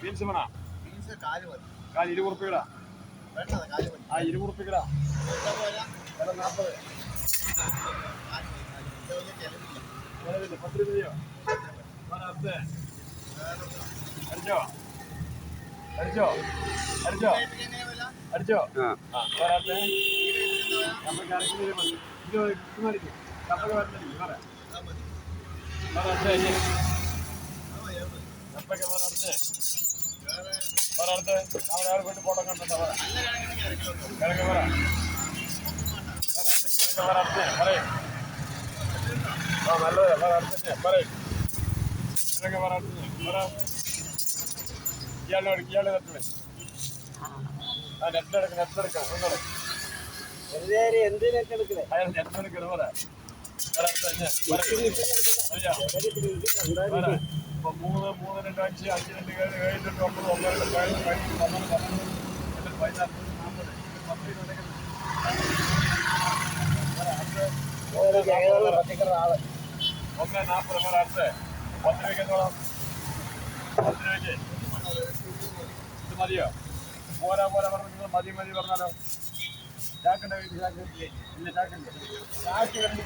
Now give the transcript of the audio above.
Beans വേണോ? കാല് 20 ഉറുപ്പികടാ. ആ 20 ഉറുപ്പികടാ. വില 40. 10 രൂപയോ? അടിച്ചോ അടിച്ചോ അടിച്ചോ അടിച്ചോ. നമുക്ക് അരക്കിലോ മതി. ഇത് മേടിക്കും. കപ്പക വരണ്ടിരിക്കും. വേറെ കപ്പക വേറെ അടുത്ത് നാളെ ആൾ പോയിട്ട് ഫോട്ടോ കണ്ടോ? വേറെ കിഴക്ക് വേറെ അടുത്ത് പറയും. ആ നല്ലത് വേറെ അടുത്ത് പറയും. കിഴക്ക് വേറെ അടുത്ത് വേറെ ഇയാളെ തട്ടണേ. ആ നെറ്റെടുക്കണം ഒന്നോടെ നെറ്റെടുക്കണം. വേറെ ഇപ്പൊ 3, 2, 5, 5, 2, 7, 7, 2, 9, 9, 15, 11, 12, 13, 14, 140 വേറെ അടുത്ത് 10 രൂപയ്ക്ക് എന്തോളം? 10 രൂപയ്ക്ക് ഇത് മതിയോ? പോരാ പറഞ്ഞാൽ മതി പറഞ്ഞാലോ? ചാക്കണ്ട വീട്ടിൽ ചാക്ക് ഇല്ല. ചാക്ക് കണ്ടി